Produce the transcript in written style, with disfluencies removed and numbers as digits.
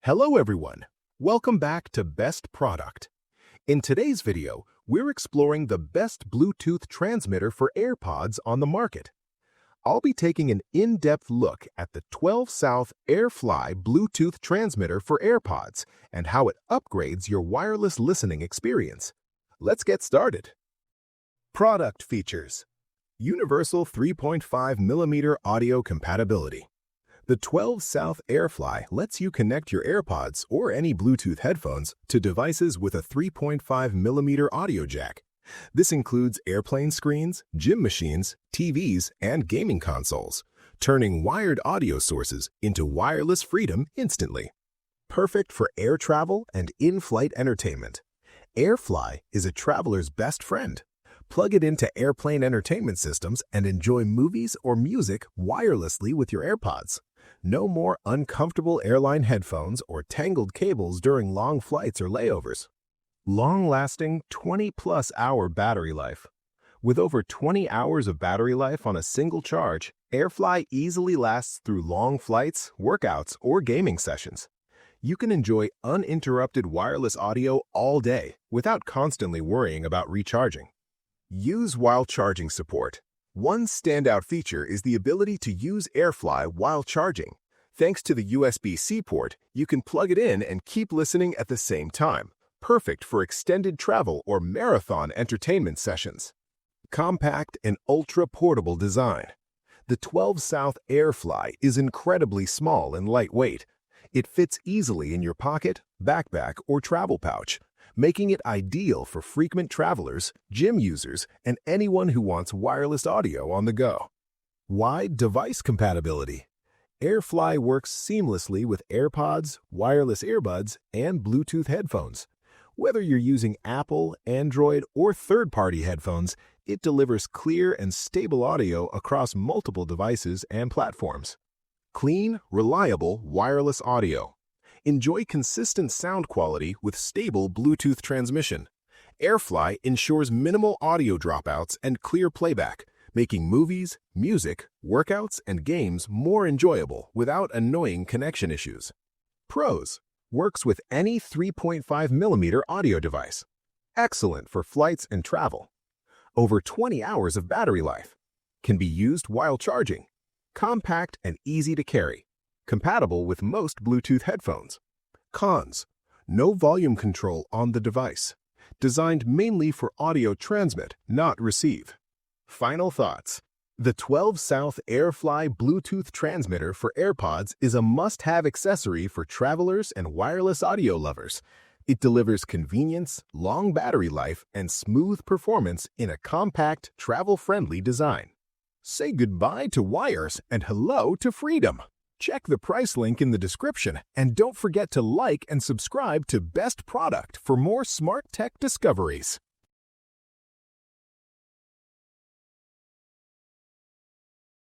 Hello everyone, welcome back to Best Product. In today's video, we're exploring the best Bluetooth transmitter for AirPods on the market. I'll be taking an in-depth look at the 12 South AirFly Bluetooth transmitter for AirPods and how it upgrades your wireless listening experience. Let's get started. Product features: Universal 3.5mm audio compatibility. The 12 South AirFly lets you connect your AirPods or any Bluetooth headphones to devices with a 3.5mm audio jack. This includes airplane screens, gym machines, TVs, and gaming consoles, turning wired audio sources into wireless freedom instantly. Perfect for air travel and in-flight entertainment. AirFly is a traveler's best friend. Plug it into airplane entertainment systems and enjoy movies or music wirelessly with your AirPods. No more uncomfortable airline headphones or tangled cables during long flights or layovers. Long-lasting 20-plus hour battery life. With over 20 hours of battery life on a single charge, AirFly easily lasts through long flights, workouts, or gaming sessions. You can enjoy uninterrupted wireless audio all day without constantly worrying about recharging. Use while charging support. One standout feature is the ability to use AirFly while charging. Thanks to the USB-C port, you can plug it in and keep listening at the same time. Perfect for extended travel or marathon entertainment sessions. Compact and ultra-portable design. The 12 South AirFly is incredibly small and lightweight. It fits easily in your pocket, backpack, or travel pouch, making it ideal for frequent travelers, gym users, and anyone who wants wireless audio on the go. Wide device compatibility. AirFly works seamlessly with AirPods, wireless earbuds, and Bluetooth headphones. Whether you're using Apple, Android, or third-party headphones, it delivers clear and stable audio across multiple devices and platforms. Clean, reliable wireless audio. Enjoy consistent sound quality with stable Bluetooth transmission. AirFly ensures minimal audio dropouts and clear playback, making movies, music, workouts, and games more enjoyable without annoying connection issues. Pros: works with any 3.5mm audio device. Excellent for flights and travel. Over 20 hours of battery life. Can be used while charging. Compact and easy to carry. Compatible with most Bluetooth headphones. Cons: no volume control on the device. Designed mainly for audio transmit, not receive. Final thoughts. The 12 South AirFly Bluetooth transmitter for AirPods is a must-have accessory for travelers and wireless audio lovers. It delivers convenience, long battery life, and smooth performance in a compact, travel-friendly design. Say goodbye to wires and hello to freedom. Check the price link in the description, and don't forget to like and subscribe to Best Product for more smart tech discoveries.